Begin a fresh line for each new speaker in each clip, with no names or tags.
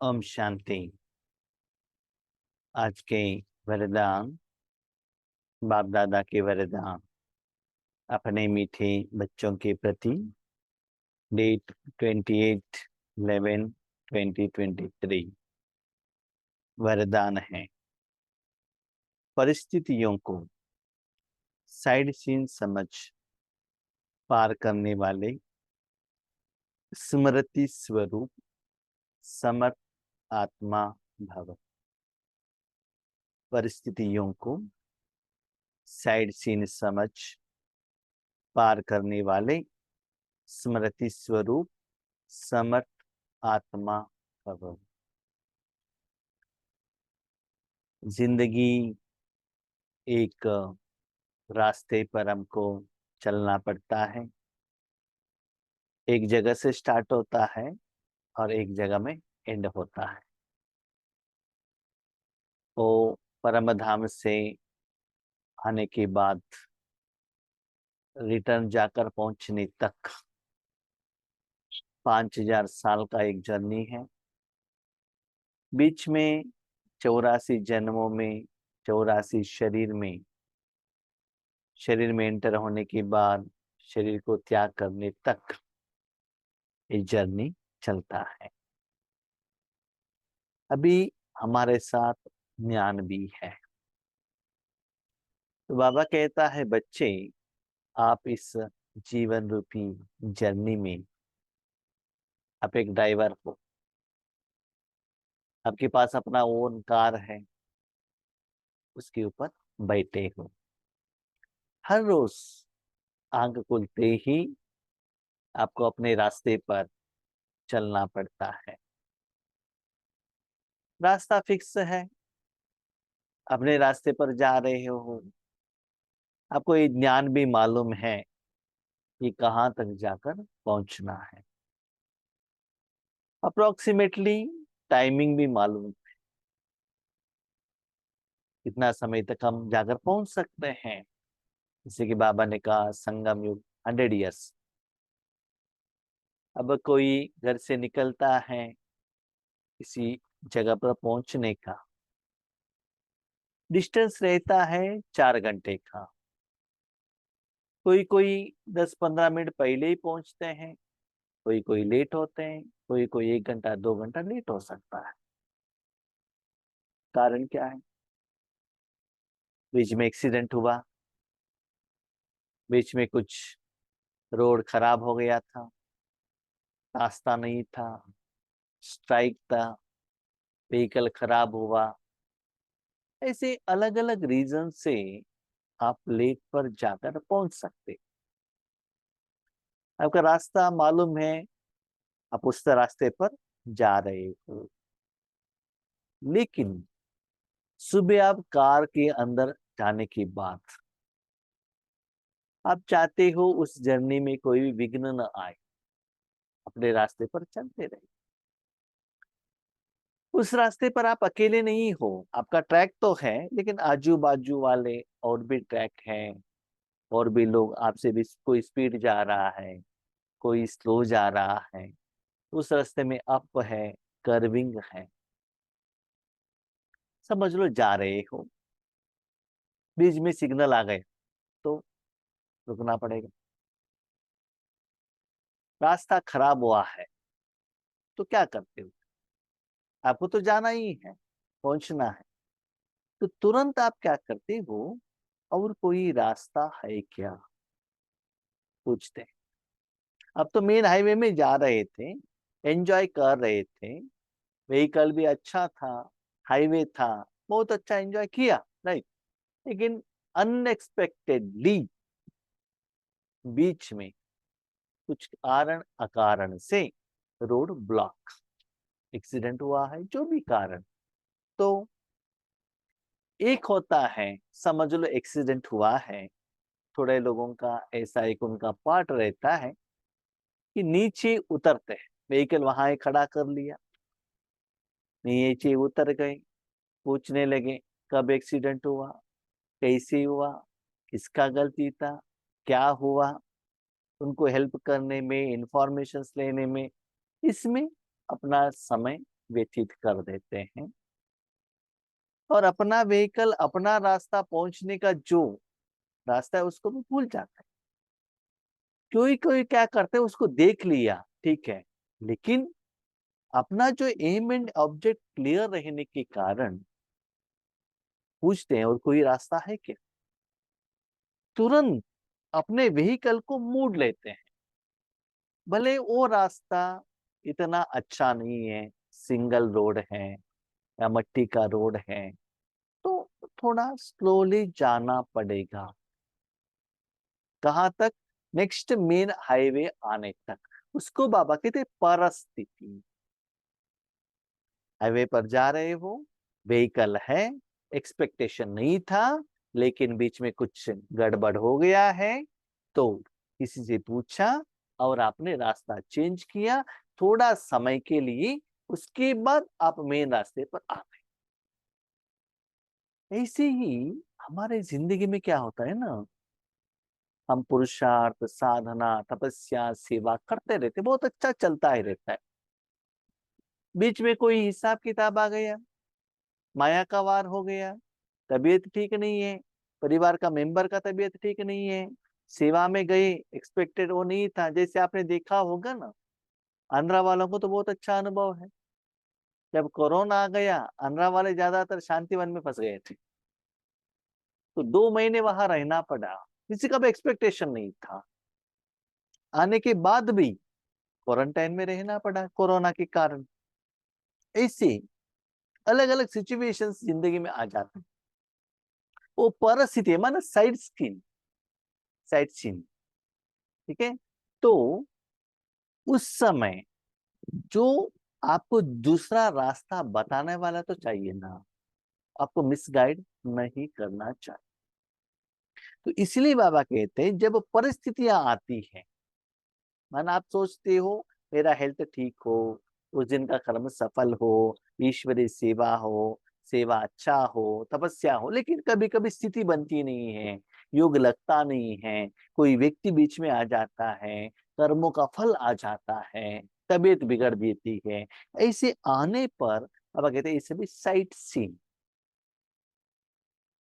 ओम शांति। आज के वरदान, बाप दादा के वरदान अपने मीठे बच्चों के प्रति। डेट 28/11/2023। वरदान है, परिस्थितियों को साइड सीन समझ पार करने वाले स्मृति स्वरूप समर्थ आत्मा भव। परिस्थितियों को साइड सीन समझ पार करने वाले स्मृति स्वरूप समर्थ आत्मा भव। जिंदगी एक रास्ते पर हमको चलना पड़ता है। एक जगह से स्टार्ट होता है और एक जगह में एंड होता है। तो परम धाम से आने के बाद रिटर्न जाकर पहुंचने तक 5000 साल का एक जर्नी है। बीच में 84 जन्मों में 84 शरीर में एंटर होने के बाद शरीर को त्याग करने तक ये जर्नी चलता है। अभी हमारे साथ ज्ञान भी है। तो बाबा कहता है, बच्चे आप इस जीवन रूपी जर्नी में आप एक ड्राइवर हो। आपके पास अपना ओन कार है, उसके ऊपर बैठे हो। हर रोज आंख खुलते ही आपको अपने रास्ते पर चलना पड़ता है। रास्ता फिक्स है, अपने रास्ते पर जा रहे हो। आपको ये ज्ञान भी मालूम है कि कहाँ तक जाकर पहुंचना है। अप्रोक्सीमेटली टाइमिंग भी मालूम, कितना समय तक हम जाकर पहुंच सकते हैं। जैसे कि बाबा ने कहा, संगम युग 100 ईयर्स। अब कोई घर से निकलता है किसी जगह पर पहुंचने का, डिस्टेंस रहता है 4 घंटे का। कोई कोई 10-15 मिनट पहले ही पहुंचते हैं, कोई कोई लेट होते हैं, कोई कोई 1 घंटा 2 घंटा लेट हो सकता है। कारण क्या है? बीच में एक्सीडेंट हुआ, बीच में कुछ रोड खराब हो गया था, रास्ता नहीं था, स्ट्राइक था, व्हीकल खराब हुआ। ऐसे अलग अलग रीजन से आप लेट पर जाकर पहुंच सकते। आपका रास्ता मालूम है, आप उस रास्ते पर जा रहे हो, लेकिन सुबह आप कार के अंदर जाने के बाद आप चाहते हो उस जर्नी में कोई भी विघ्न न आए, अपने रास्ते पर चलते रहे। उस रास्ते पर आप अकेले नहीं हो, आपका ट्रैक तो है, लेकिन आजू बाजू वाले और भी ट्रैक हैं, और भी लोग आपसे भी, कोई स्पीड जा रहा है, कोई स्लो जा रहा है। उस रास्ते में अप है, कर्विंग है, समझ लो जा रहे हो, बीच में सिग्नल आ गए तो रुकना पड़ेगा। रास्ता खराब हुआ है तो क्या करते हो? आपको तो जाना ही है, पहुंचना है, तो तुरंत आप क्या करते हो? और कोई रास्ता है क्या पूछते हैं। अब तो मेन हाईवे में जा रहे थे, एंजॉय कर रहे थे, व्हीकल भी अच्छा था, हाईवे था, बहुत अच्छा एंजॉय किया, राइट। लेकिन अनएक्सपेक्टेडली बीच में कुछ कारण अकारण से रोड ब्लॉक, एक्सीडेंट हुआ है, जो भी कारण। तो एक होता है, समझ लो एक्सीडेंट हुआ है, थोड़े लोगों का ऐसा एक उनका पार्ट रहता है कि नीचे उतरते हैं, व्हीकल वहां ही खड़ा कर लिया, नीचे उतर गए, पूछने लगे कब एक्सीडेंट हुआ, कैसे हुआ, किसका गलती था, क्या हुआ। उनको हेल्प करने में, इंफॉर्मेशन लेने में, इसमें अपना समय व्यतीत कर देते हैं और अपना व्हीकल, अपना रास्ता पहुंचने का जो रास्ता है उसको भी भूल जाते हैं। कोई कोई क्या करते हैं, उसको देख लिया ठीक है, लेकिन अपना जो एम एंड ऑब्जेक्ट क्लियर रहने के कारण पूछते हैं और कोई रास्ता है क्या, तुरंत अपने व्हीकल को मोड़ लेते हैं। भले वो रास्ता इतना अच्छा नहीं है, सिंगल रोड है या मट्टी का रोड है, तो थोड़ा स्लोली जाना पड़ेगा। कहाँ तक? नेक्स्ट मेन हाईवे आने तक। उसको बाबा कहते परिस्थिति। हाईवे पर जा रहे हो, व्हीकल है, एक्सपेक्टेशन नहीं था, लेकिन बीच में कुछ गड़बड़ हो गया है, तो किसी से पूछा और आपने रास्ता चेंज किया थोड़ा समय के लिए, उसके बाद आप मेन रास्ते पर आ गए। ऐसे ही हमारे जिंदगी में क्या होता है ना, हम पुरुषार्थ, साधना, तपस्या, सेवा करते रहते, बहुत अच्छा चलता ही रहता है। बीच में कोई हिसाब किताब आ गया, माया का वार हो गया, तबीयत ठीक नहीं है, परिवार का मेंबर का तबीयत ठीक नहीं है, सेवा में गए, एक्सपेक्टेड वो नहीं था। जैसे आपने देखा होगा ना, आंध्रा वालों को तो बहुत अच्छा अनुभव है। जब कोरोना आ गया, आंध्रा वाले ज्यादातर शांतिवन में फंस गए थे, तो 2 महीने वहां रहना पड़ा। किसी का भी एक्सपेक्टेशन नहीं था, आने के बाद भी क्वारंटाइन में रहना पड़ा कोरोना के कारण। ऐसे अलग अलग सिचुएशंस जिंदगी में आ जाते हैं। वो परिस्थिति है, माना साइड सीन, ठीक है। तो उस समय जो आपको दूसरा रास्ता बताने वाला तो चाहिए ना, आपको मिसगाइड नहीं करना चाहिए। तो इसलिए बाबा कहते हैं जब परिस्थितियां आती हैं, माना आप सोचते हो मेरा हेल्थ ठीक हो, उस दिन का कर्म सफल हो, ईश्वरीय सेवा हो, सेवा अच्छा हो, तपस्या हो, लेकिन कभी कभी स्थिति बनती नहीं है, योग लगता नहीं है, कोई व्यक्ति बीच में आ जाता है, कर्मों का फल आ जाता है, तबीयत बिगड़ देती है। ऐसे आने पर बाबा कहते हैं इसे भी साइट सीन।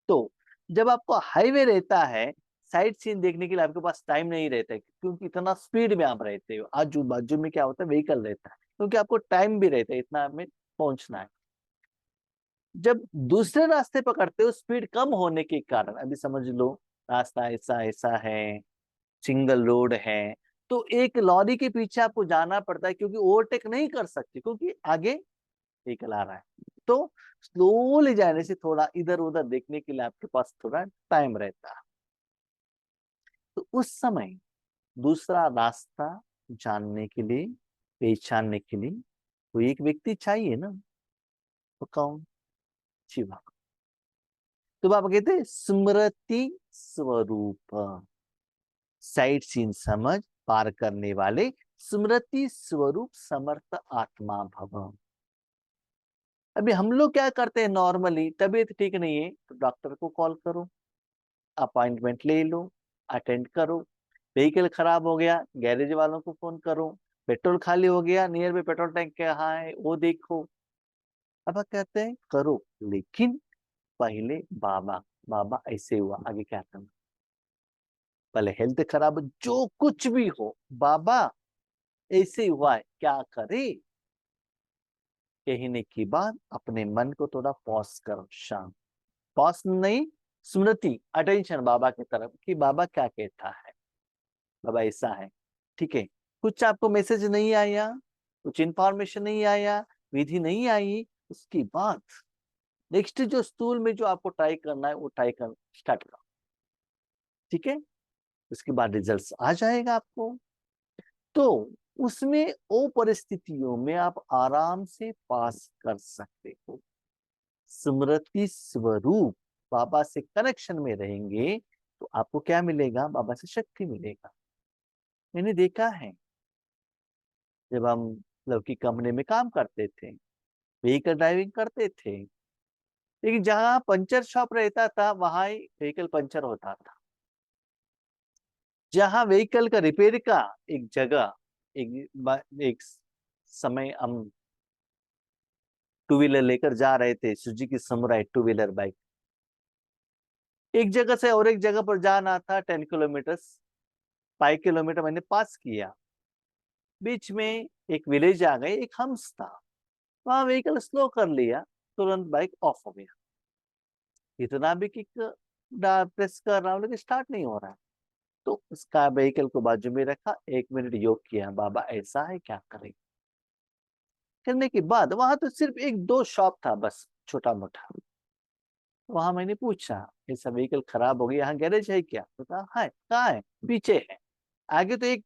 तो जब आपको हाईवे रहता है, साइट सीन देखने के लिए आपके पास टाइम नहीं रहता है, क्योंकि इतना स्पीड में आप रहते हो, आजू बाजू में क्या होता है, व्हीकल रहता है, क्योंकि आपको टाइम भी रहता है, इतना में पहुंचना है। जब दूसरे रास्ते पकड़ते हो, स्पीड कम होने के कारण, अभी समझ लो रास्ता ऐसा ऐसा है, सिंगल रोड है, तो एक लॉरी के पीछे आपको जाना पड़ता है, क्योंकि ओवरटेक नहीं कर सकते, क्योंकि आगे व्हीकल आ रहा है। तो स्लोली जाने से थोड़ा इधर उधर देखने के लिए आपके पास थोड़ा टाइम रहता है। तो उस समय दूसरा रास्ता जानने के लिए, पहचानने के लिए कोई एक व्यक्ति चाहिए ना, तो कौन? शिवा। तो बाबा कहते हैं स्मृति स्वरूप, साइड सीन समझ पार करने वाले, स्मृति स्वरूप समर्थ आत्मा भव। अभी हम लोग क्या करते हैं, नॉर्मली तबीयत ठीक नहीं है तो डॉक्टर को कॉल करो, अपॉइंटमेंट ले लो, अटेंड करो। व्हीकल खराब हो गया, गैरेज वालों को फोन करो। पेट्रोल खाली हो गया, नियर में पेट्रोल टैंक कहाँ है वो देखो। अब आप कहते हैं करो, लेकिन पहले बाबा, बाबा ऐसे हुआ, आगे क्या करना, पहले हेल्थ खराब जो कुछ भी हो, बाबा ऐसे हुआ है क्या करे, कहने के बाद अपने मन को थोड़ा पॉज करो, शांत। पॉज नहीं, स्मृति, अटेंशन बाबा की तरफ कि बाबा क्या कहता है, बाबा ऐसा है, ठीक है। कुछ आपको मैसेज नहीं आया, कुछ इंफॉर्मेशन नहीं आया, विधि नहीं आई, उसके बाद नेक्स्ट जो स्टूल में जो आपको ट्राई करना है वो ट्राई कर स्टार्ट करो, ठीक है। उसके बाद रिजल्ट्स आ जाएगा आपको। तो उसमें वो परिस्थितियों में आप आराम से पास कर सकते हो। स्मृति स्वरूप बाबा से कनेक्शन में रहेंगे तो आपको क्या मिलेगा, बाबा से शक्ति मिलेगा। मैंने देखा है, जब हम लौकिक कंपनी में काम करते थे, व्हीकल ड्राइविंग करते थे, लेकिन जहाँ पंचर शॉप रहता था वहां ही व्हीकल पंचर होता था। जहाँ व्हीकल का रिपेयर का एक जगह, एक समय हम टू व्हीलर लेकर जा रहे थे, Suzuki samurai two wheeler bike. एक जगह से और एक जगह पर जाना था 10 किलोमीटर, 5 किलोमीटर मैंने पास किया। बीच में एक विलेज आ गए, एक हम्स था, वहां व्हीकल स्लो कर लिया, तुरंत बाइक ऑफ हो गया। इतना भी किक प्रेस कर रहा हूँ लेकिन स्टार्ट नहीं हो रहा है। तो उसका व्हीकल को बाजू में रखा, 1 मिनट योग किया, बाबा ऐसा है क्या करें। करने के बाद वहां तो सिर्फ एक दो शॉप था बस, छोटा मोटा। वहां मैंने पूछा, ऐसा व्हीकल खराब हो गया, यहाँ गैरेज है क्या? तो कहा है। कहाँ है? पीछे है। आगे तो एक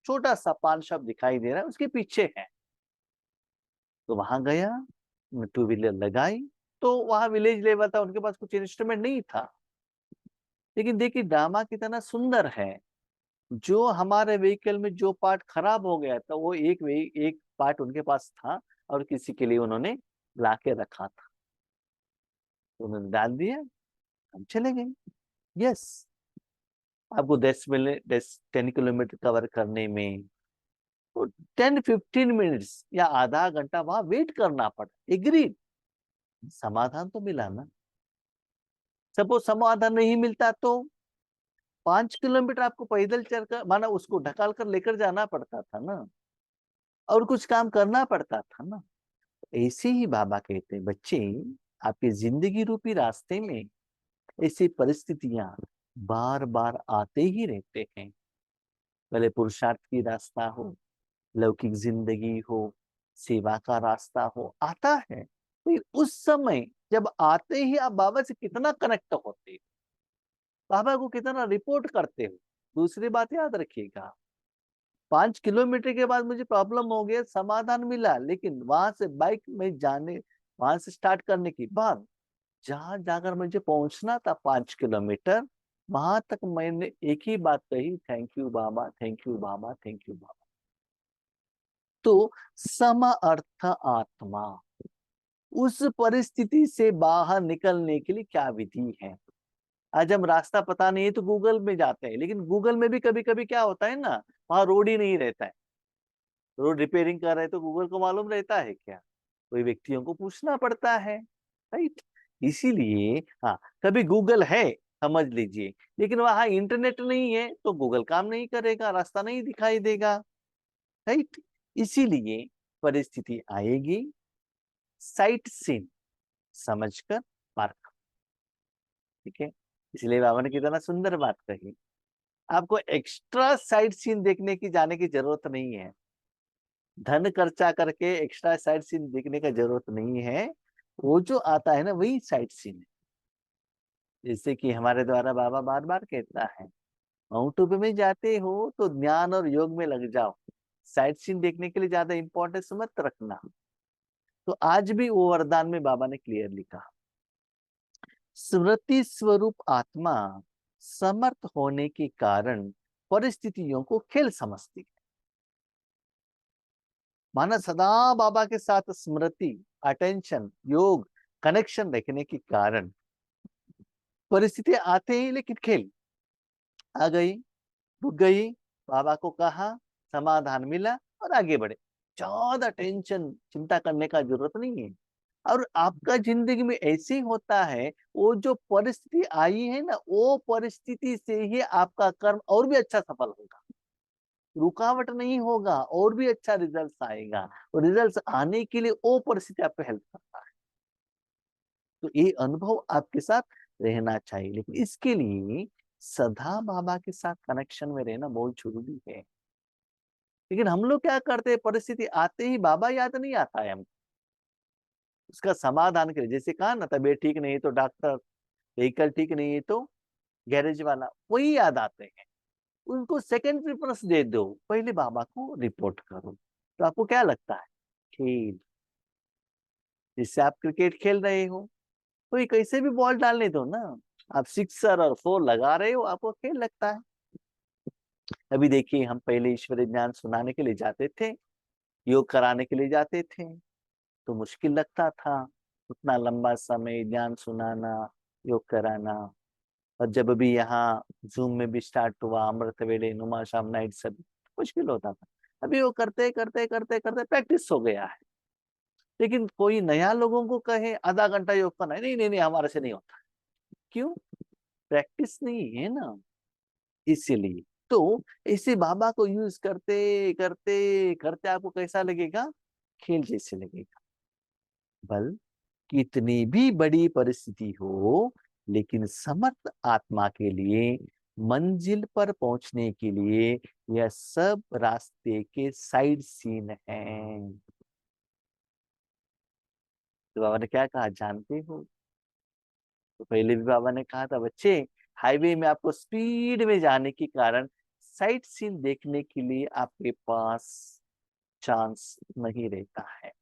छोटा सा पान शॉप दिखाई दे रहा है, उसके पीछे है। तो वहां गया, टू व्हीलर लगाई। तो वहां विलेज लेवल था, उनके पास कुछ इंस्ट्रूमेंट नहीं था। लेकिन देखिए ड्रामा कितना सुंदर है। जो हमारे व्हीकल में जो पार्ट खराब हो गया था, वो एक पार्ट उनके पास था और किसी के लिए उन्होंने ला के रखा था। तो उन्होंने डाल दिया, हम चले गए। यस, आपको 10 किलोमीटर कवर करने में तो 10-15 मिनट्स या आधा घंटा वहां वेट करना पड़ा। एग्रीड, समाधान तो मिला ना। सपोज समाधान नहीं मिलता तो 5 किलोमीटर आपको पैदल चलकर, माना उसको ढकाल कर लेकर जाना पड़ता था ना, और कुछ काम करना पड़ता था ना। ऐसे ही बाबा कहते हैं, बच्चे आपके जिंदगी रूपी रास्ते में ऐसी परिस्थितियां बार बार आते ही रहते हैं। भले पुरुषार्थ की रास्ता हो, लौकिक जिंदगी हो, सेवा का रास्ता हो, आता है। फिर उस समय जब आते ही आप बाबा से कितना कनेक्ट होते हो, बाबा को कितना रिपोर्ट करते हो। दूसरी बात याद रखिएगा, 5 किलोमीटर के बाद मुझे प्रॉब्लम हो गया, समाधान मिला, लेकिन वहां से बाइक में जाने, वहां से स्टार्ट करने के बाद जहां जाकर मुझे पहुंचना था 5 किलोमीटर, वहां तक मैंने एक ही बात कही, थैंक यू बाबा, थैंक यू बाबा, थैंक यू बाबा। तो सम अर्थ आत्मा, उस परिस्थिति से बाहर निकलने के लिए क्या विधि है। आज हम रास्ता पता नहीं है तो गूगल में जाते हैं, लेकिन गूगल में भी कभी कभी क्या होता है ना, वहां रोड ही नहीं रहता है। रोड रिपेयरिंग कर रहे हैं तो गूगल को मालूम रहता है क्या? कोई व्यक्तियों को पूछना पड़ता है, राइट। इसीलिए हाँ, कभी गूगल है, समझ लीजिए, लेकिन वहां इंटरनेट नहीं है तो गूगल काम नहीं करेगा, रास्ता नहीं दिखाई देगा, राइट। इसीलिए परिस्थिति आएगी, साइट सीन समझकर पार्क, ठीक है। इसलिए बाबा ने कितना सुंदर बात कही, आपको एक्स्ट्रा साइट सीन देखने की जाने की जरूरत नहीं है, धन खर्चा करके एक्स्ट्रा साइट सीन देखने का जरूरत नहीं है। वो जो आता है ना, वही साइट सीन है। जैसे कि हमारे द्वारा बाबा बार बार कहता है, माउंट आबू में जाते हो तो ज्ञान और योग में लग जाओ, साइट सीन देखने के लिए ज्यादा इंपॉर्टेंस मत रखना। तो आज भी वो वरदान में बाबा ने क्लियर लिखा, स्मृति स्वरूप आत्मा समर्थ होने के कारण परिस्थितियों को खेल समझती है। माना सदा बाबा के साथ स्मृति, अटेंशन, योग, कनेक्शन रखने के कारण परिस्थिति आते ही लेकिन खेल आ गई, रुक गई, बाबा को कहा, समाधान मिला और आगे बढ़े। ज्यादा टेंशन चिंता करने का जरूरत नहीं है। और आपका जिंदगी में ऐसे ही होता है, वो जो परिस्थिति आई है ना, वो परिस्थिति से ही आपका कर्म और भी अच्छा सफल होगा, रुकावट नहीं होगा, और भी अच्छा रिजल्ट आएगा। और रिजल्ट आने के लिए वो परिस्थिति आपको हेल्प करता है। तो ये अनुभव आपके साथ रहना चाहिए, लेकिन इसके लिए सदा बाबा के साथ कनेक्शन में रहना बहुत जरूरी है। लेकिन हम लोग क्या करते हैं, परिस्थिति आते ही बाबा याद नहीं आता है हमको, उसका समाधान के लिए। जैसे कहा ना, तबीयत ठीक नहीं है तो डॉक्टर, व्हीकल ठीक नहीं है तो गैरेज वाला, वही याद आते हैं। उनको सेकंड प्रेफरेंस दे दो, पहले बाबा को रिपोर्ट करो। तो आपको क्या लगता है, खेल, जिससे आप क्रिकेट खेल रहे हो, कोई कैसे भी बॉल डालने दो ना, आप सिक्सर और फोर लगा रहे हो, आपको खेल लगता है। अभी देखिए, हम पहले ईश्वरीय ज्ञान सुनाने के लिए जाते थे, योग कराने के लिए जाते थे, तो मुश्किल लगता था उतना लंबा समय ज्ञान सुनाना, योग कराना। और जब भी यहाँ जूम में भी स्टार्ट हुआ, अमृत वेले, नुमा शाम नाइट, सब मुश्किल होता था। अभी वो करते करते करते करते प्रैक्टिस हो गया है, लेकिन कोई नया लोगों को कहे आधा घंटा योग करना है, नहीं नहीं नहीं हमारे से नहीं होता। क्यों? प्रैक्टिस नहीं है ना, इसीलिए। तो इसे बाबा को यूज करते करते करते आपको कैसा लगेगा? खेल जैसे लगेगा। बल कितनी भी बड़ी परिस्थिति हो, लेकिन समर्थ आत्मा के लिए मंजिल पर पहुंचने के लिए यह सब रास्ते के साइड सीन हैं। तो बाबा ने क्या कहा जानते हो? तो पहले भी बाबा ने कहा था बच्चे, हाईवे में आपको स्पीड में जाने के कारण साइट सीन देखने के लिए आपके पास चांस नहीं रहता है।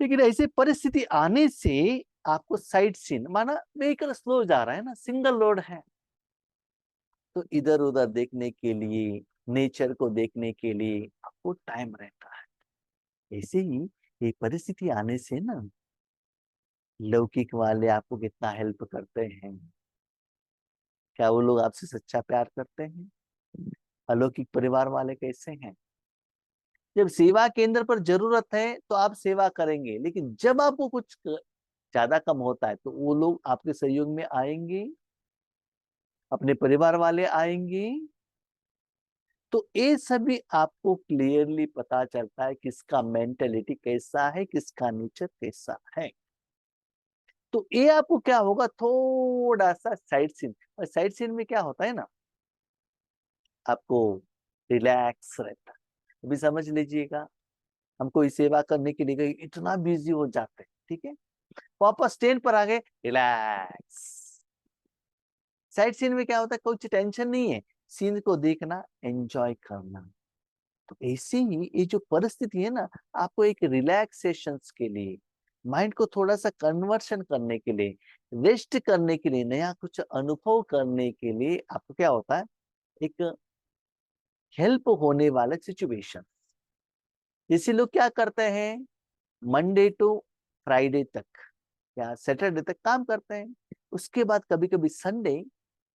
लेकिन ऐसे परिस्थिति आने से आपको साइट सीन, माना व्हीकल स्लो जा रहा है ना, सिंगल रोड है, तो इधर उधर देखने के लिए, नेचर को देखने के लिए आपको टाइम रहता है। ऐसे ही ये परिस्थिति आने से ना, लौकिक वाले आपको कितना हेल्प करते हैं। क्या वो लोग आपसे सच्चा प्यार करते हैं? अलौकिक परिवार वाले कैसे हैं? जब सेवा केंद्र पर जरूरत है तो आप सेवा करेंगे, लेकिन जब आपको कुछ ज्यादा कम होता है तो वो लोग आपके सहयोग में आएंगे, अपने परिवार वाले आएंगे। तो ये सभी आपको क्लियरली पता चलता है किसका मेंटेलिटी कैसा है, किसका नेचर कैसा है। तो ये आपको क्या होगा, थोड़ा सा साइड सीन। और साइड सीन में क्या होता है ना, आपको रिलैक्स रहता है। अभी समझ लीजिएगा, हम कोई सेवा करने के लिए गए, इतना बिजी हो जाते हैं, ठीक है, वापस ट्रेन पर आ गए, रिलैक्स। साइड सीन में क्या होता है, कुछ टेंशन नहीं है, सीन को देखना, एंजॉय करना। तो ऐसे ही ये जो परिस्थिति है ना, आपको एक रिलैक्सेशन के लिए, माइंड को थोड़ा सा कन्वर्शन करने के लिए, रेस्ट करने के लिए, नया कुछ अनुभव करने के लिए आपको क्या होता है, एक हेल्प होने वाला सिचुएशन। जैसे लोग क्या करते हैं, मंडे टू फ्राइडे तक या सैटरडे तक काम करते हैं, उसके बाद कभी कभी संडे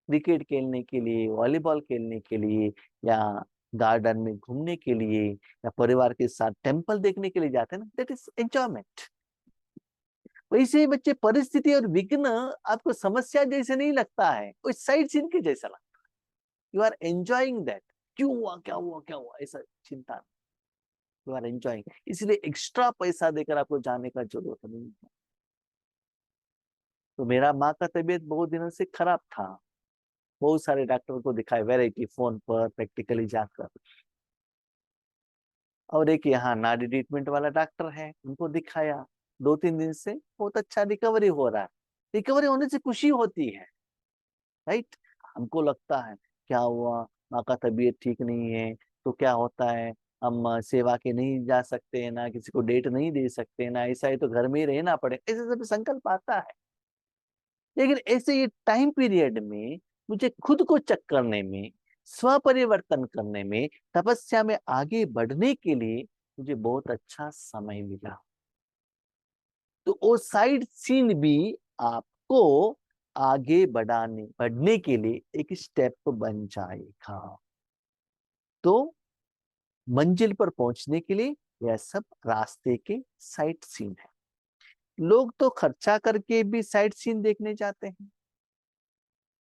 क्रिकेट खेलने के लिए, वॉलीबॉल खेलने के लिए, या गार्डन में घूमने के लिए, या परिवार के साथ टेम्पल देखने के लिए जाते हैं ना, दैट इज एंजॉयमेंट। वैसे ही बच्चे, परिस्थिति और विघ्न आपको समस्या जैसे नहीं लगता है, कोई साइड सीन के जैसा लगता है। You are enjoying that. क्यों हुआ, क्या हुआ, क्या हुआ, ऐसा चिंता नहीं, यू आर एंजॉइंग। इसलिए एक्स्ट्रा पैसा देकर आपको जाने का जरूरत नहीं है। तो मेरा माँ का तबीयत बहुत दिनों से खराब था, बहुत सारे डॉक्टर को दिखाए, वैरायटी, फोन पर, प्रैक्टिकली जाकर। और एक यहाँ नाड़ी ट्रीटमेंट वाला डॉक्टर है, उनको दिखाया, 2-3 दिन से बहुत अच्छा रिकवरी हो रहा है। रिकवरी होने से खुशी होती है, राइट। हमको लगता है क्या हुआ, माँ का तबीयत ठीक नहीं है, तो क्या होता है, हम सेवा के नहीं जा सकते हैं ना, किसी को डेट नहीं दे सकते हैं ना, ऐसा है तो घर में ही रहना पड़े, ऐसे सब संकल्प आता है। लेकिन ऐसे ये टाइम पीरियड में मुझे खुद को चेक करने में, स्व परिवर्तन करने में, तपस्या में आगे बढ़ने के लिए मुझे बहुत अच्छा समय मिला। तो वो साइड सीन भी आपको आगे बढ़ने के लिए एक स्टेप बन जाएगा। तो मंजिल पर पहुंचने के लिए यह सब रास्ते के साइड सीन है। लोग तो खर्चा करके भी साइड सीन देखने जाते हैं।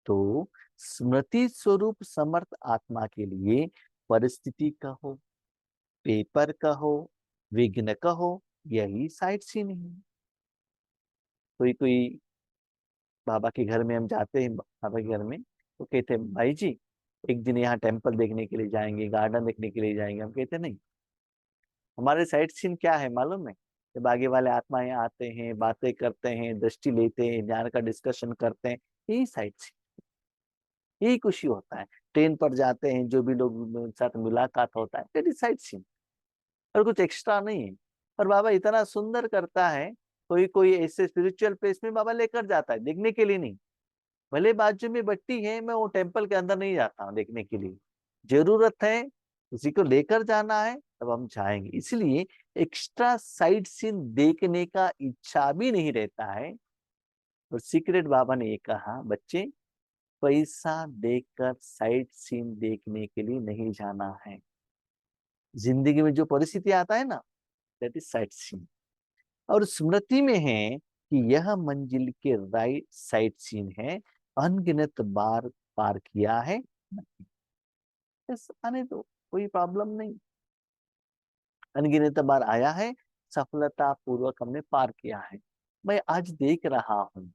तो स्मृति स्वरूप समर्थ आत्मा के लिए परिस्थिति का हो, पेपर का हो, विघ्न का हो, यही साइड सीन है। कोई कोई बाबा के घर में हम जाते हैं, बाबा के घर में, तो कहते हैं भाई जी एक दिन यहाँ टेम्पल देखने के लिए जाएंगे, गार्डन देखने के लिए जाएंगे। हम कहते नहीं, हमारे साइड सीन क्या है मालूम है, जब आगे वाले आत्मा यहाँ आते हैं, बातें करते हैं, दृष्टि लेते हैं, ज्ञान का डिस्कशन करते हैं, यही साइड सीन, यही खुशी होता है। ट्रेन पर जाते हैं, जो भी लोग साथ मुलाकात होता है, दैट इज साइड सीन, और कुछ एक्स्ट्रा नहीं है। और बाबा इतना सुंदर करता है, कोई कोई ऐसे स्पिरिचुअल प्लेस में बाबा लेकर जाता है देखने के लिए नहीं। भले बाजू में बट्टी है, मैं वो टेम्पल के अंदर नहीं जाता हूँ देखने के लिए, जरूरत है किसी को लेकर जाना है तब हम जाएंगे। इसलिए एक्स्ट्रा साइड सीन देखने का इच्छा भी नहीं रहता है। और सीक्रेट बाबा ने ये कहा, बच्चे पैसा देकर साइड सीन देखने के लिए नहीं जाना है। जिंदगी में जो परिस्थिति आता है ना, दैट इज साइट सीन। और स्मृति में है कि यह मंजिल के राइट साइड सीन है, अनगिनत बार पार किया है, बस आने दो, कोई प्रॉब्लम नहीं। अनगिनत बार आया है, सफलता पूर्वक हमने पार किया है। मैं आज देख रहा हूँ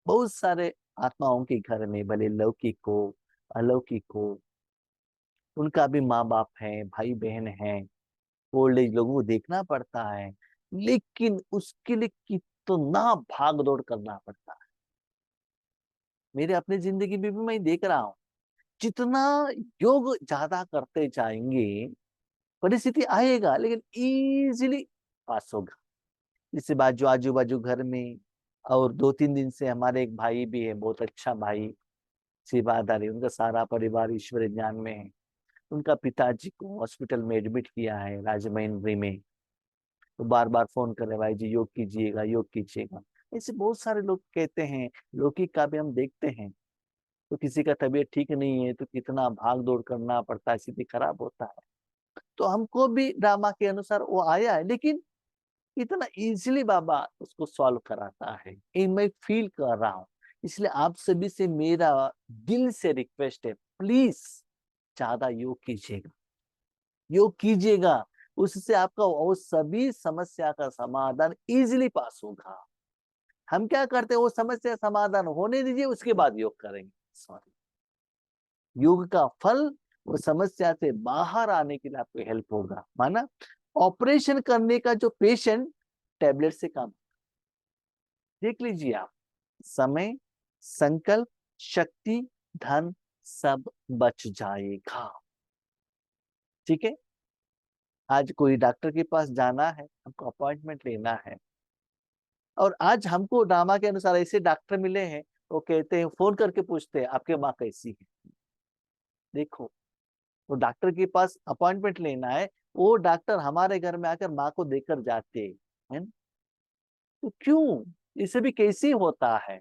बहुत सारे आत्माओं के घर में, भले लौकिक हो अलौकिक हो, उनका भी माँ बाप है, भाई बहन है, ओल्ड एज लोगों को देखना पड़ता है, लेकिन उसके लिए कितना भाग दौड़ करना पड़ता है। मेरे अपनी जिंदगी में भी मैं देख रहा हूँ, जितना योग ज्यादा करते जाएंगे परिस्थिति आएगा, लेकिन इजीली पास होगा। जैसे बाजू आजू बाजू घर में, और 2-3 दिन से हमारे एक भाई भी है, बहुत अच्छा भाई, सेवादारी, उनका सारा परिवार ईश्वर ज्ञान में है। उनका पिताजी को हॉस्पिटल में एडमिट किया है राजमहेंद्री में। तो बार बार फोन कर रहे, भाई जी योग कीजिएगा, योग कीजिएगा। ऐसे बहुत सारे लोग कहते हैं, लौकिक का भी हम देखते हैं। तो किसी का तबीयत ठीक नहीं है तो कितना भाग दौड़ करना पड़ता है, स्थिति खराब होता है। तो हमको भी ड्रामा के अनुसार वो आया है, लेकिन इतना इजीली बाबा उसको सॉल्व कराता है, ये मैं फील कर रहा हूँ। इसलिए आप सभी से मेरा दिल से रिक्वेस्ट है, प्लीज ज्यादा योग कीजिएगा, योग कीजिएगा। उससे आपका वो सभी समस्या का समाधान इजीली पास होगा। हम क्या करते हैं, वो समस्या समाधान होने दीजिए, उसके बाद योग करेंगे। सॉरी, योग का फल वो समस्या से बाहर आने के लिए आपको हेल्प होगा। माना ऑपरेशन करने का जो पेशेंट टैबलेट से काम, देख लीजिए आप, समय, संकल्प, शक्ति, धन सब बच जाएगा। ठीक है, आज कोई डॉक्टर के पास जाना है, हमको अपॉइंटमेंट लेना है, और आज हमको ड्रामा के अनुसार ऐसे डॉक्टर मिले हैं, वो कहते हैं, फोन करके पूछते हैं आपके माँ कैसी है। देखो, तो डॉक्टर के पास अपॉइंटमेंट लेना है, वो डॉक्टर हमारे घर में आकर माँ को देकर जाते हैं। तो क्यों, इसे भी कैसे होता है?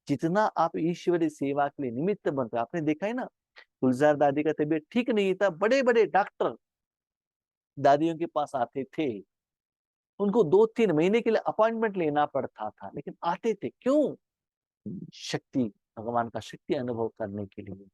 जितना आप ईश्वरीय सेवा के लिए निमित्त बनते, आपने देखा है ना, गुलजार दादी का तबीयत ठीक नहीं था, बड़े बड़े डॉक्टर दादियों के पास आते थे, उनको 2-3 महीने के लिए अपॉइंटमेंट लेना पड़ता था, लेकिन आते थे। क्यों? शक्ति, भगवान का शक्ति अनुभव करने के लिए।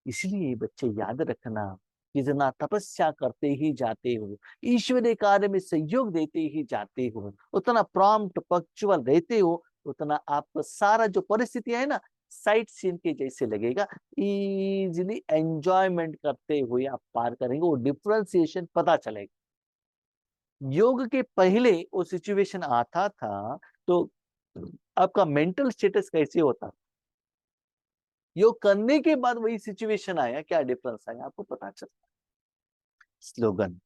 इसलिए बच्चे याद रखना, जितना तपस्या करते ही जाते हो, ईश्वरीय कार्य में सहयोग देते ही जाते हो, उतना प्रॉम्प्ट पंक्चुअल रहते हो, उतना आपका सारा जो परिस्थितियां है ना, साइट सीन के जैसे लगेगा। इजीली एंजॉयमेंट करते हुए आप पार करेंगे, वो डिफरेंशिएशन पता चलेगा। योग के पहले वो सिचुएशन आता था तो आपका मेंटल स्टेटस कैसे होता, योग करने के बाद वही सिचुएशन आया, क्या डिफरेंस आया आपको पता चलता। स्लोगन,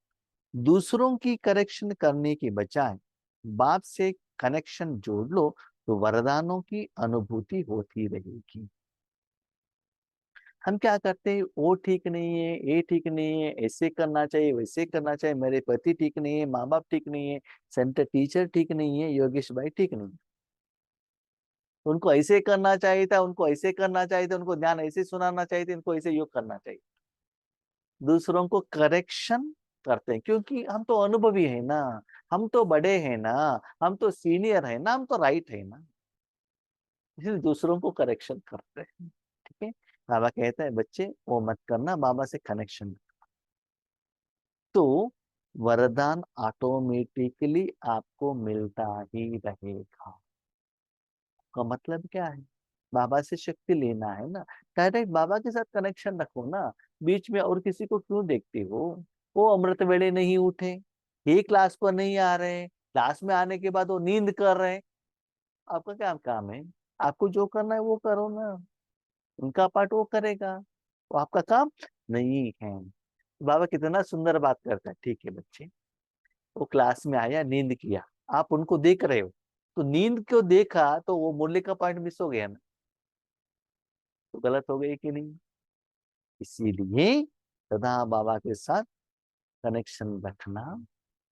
दूसरों की करेक्शन करने के बजाय बाप से कनेक्शन जोड़ लो, तो वरदानों की अनुभूति होती रहेगी। हम क्या करते हैं, वो ठीक नहीं है, ये ठीक नहीं है, ऐसे करना चाहिए, वैसे करना चाहिए, मेरे पति ठीक नहीं है, माँ बाप ठीक नहीं है, सेंटर टीचर ठीक नहीं है, योगेश भाई ठीक नहीं है। उनको ऐसे करना चाहिए था, उनको ऐसे करना चाहिए था, उनको ध्यान ऐसे सुनाना चाहिए था, इनको ऐसे योग करना चाहिए। दूसरों को करेक्शन करते हैं, क्योंकि हम तो अनुभवी है ना, हम तो बड़े हैं ना, हम तो सीनियर है ना, हम तो राइट है ना, इसलिए दूसरों को करेक्शन करते हैं। ठीक है, बाबा कहते हैं बच्चे वो मत करना, बाबा से कनेक्शन। तो वरदान ऑटोमेटिकली आपको मिलता ही रहेगा। का मतलब क्या है, बाबा से शक्ति लेना है ना, डायरेक्ट बाबा के साथ कनेक्शन रखो ना। बीच में और किसी को क्यों देखते हो? वो अमृत वेले नहीं उठे, ये क्लास पर नहीं आ रहे हैं, क्लास में आने के बाद वो नींद कर रहे हैं, आपका क्या काम है? आपको जो करना है वो करो ना, उनका पार्ट वो करेगा, वो आपका काम नहीं है। बाबा कितना सुंदर बात करता है, ठीक है बच्चे, वो क्लास में आया, नींद किया, आप उनको देख रहे हो, तो नींद क्यों देखा, तो वो मुरली का पॉइंट मिस हो गया ना, तो गलत हो गई कि नहीं? इसीलिए सदा बाबा के साथ कनेक्शन रखना,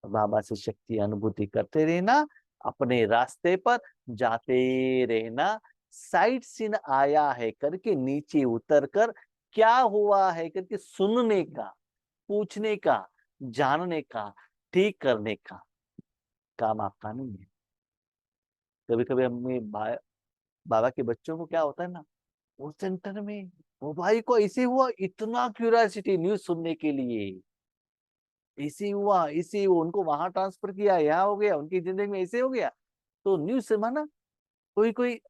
बाबा से शक्ति अनुभूति करते रहना, अपने रास्ते पर जाते रहना। साइट सीन आया है करके नीचे उतर कर, क्या हुआ है करके सुनने का, पूछने का, जानने का, ठीक करने का। काम आपका नहीं है। कभी कभी बाबा के बच्चों को क्या होता है ना, वो सेंटर में वो भाई को ऐसे हुआ, इतना क्यूरियोसिटी न्यूज सुनने के लिए, ऐसे हुआ ऐसे हुआ, उनको वहां ट्रांसफर किया, यहाँ हो गया, उनकी जिंदगी में ऐसे हो गया। तो न्यूज से माना, कोई कोई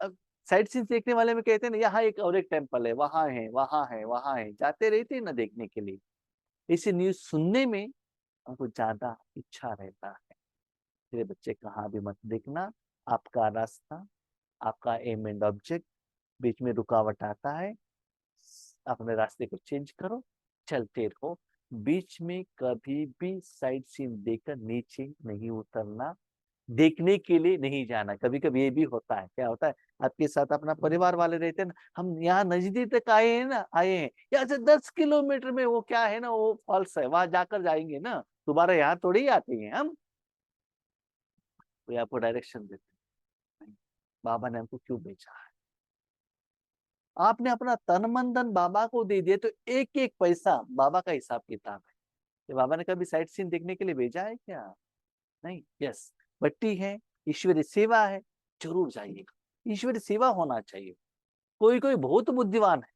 साइट सीन देखने वाले में कहते हैं ना, यहाँ एक और एक टेम्पल है, वहां है वहां है वहां है, जाते रहते हैं ना देखने के लिए। इसे न्यूज सुनने में हमको ज्यादा इच्छा रहता है। मेरे बच्चे कहाँ भी मत देखना, आपका रास्ता, आपका एम एंड ऑब्जेक्ट बीच में रुकावट आता है, अपने रास्ते को चेंज करो, चलते रहो। बीच में कभी भी साइड सीन देखकर नीचे नहीं उतरना, देखने के लिए नहीं जाना। कभी कभी ये भी होता है, क्या होता है, आपके साथ अपना परिवार वाले रहते हैं ना, हम यहाँ नजदीक तक आए हैं, यहाँ से 10 किलोमीटर में वो क्या है ना, वो फॉल्स है, वहां जाकर जाएंगे ना, दोबारा यहाँ थोड़ी ही आते हैं हम। तो आपको डायरेक्शन देते हैं, बाबा ने हमको क्यों भेजा है, आपने अपना तन मन धन बाबा को दे दिया, तो एक एक पैसा बाबा का हिसाब किताब है। ये बाबा ने कभी साइट सीन देखने के लिए भेजा है क्या? नहीं। यस, भट्टी है, ईश्वरी सेवा है, जरूर जाइएगा, ईश्वरी सेवा होना चाहिए। कोई कोई बहुत बुद्धिमान है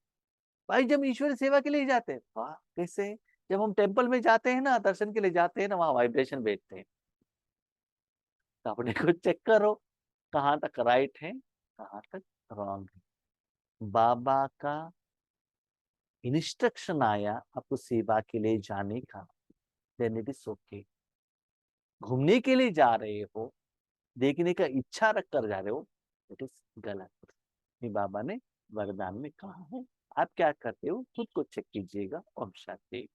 भाई, जब ईश्वरी सेवा के लिए जाते हैं, वाह कैसे, जब हम टेम्पल में जाते हैं ना, दर्शन के लिए जाते हैं ना, वहां वाइब्रेशन भेजते हैं। तो अपने को चेक करो, कहाँ तक राइट है, कहाँ तक रॉन्ग है। बाबा का इंस्ट्रक्शन आया आपको सेवा के लिए जाने का, देन इट इज ओके। घूमने के लिए जा रहे हो, देखने का इच्छा रख कर जा रहे हो, इट इज गलत। ये बाबा ने वरदान में कहा है। आप क्या करते हो खुद को चेक कीजिएगा। ओम शांति।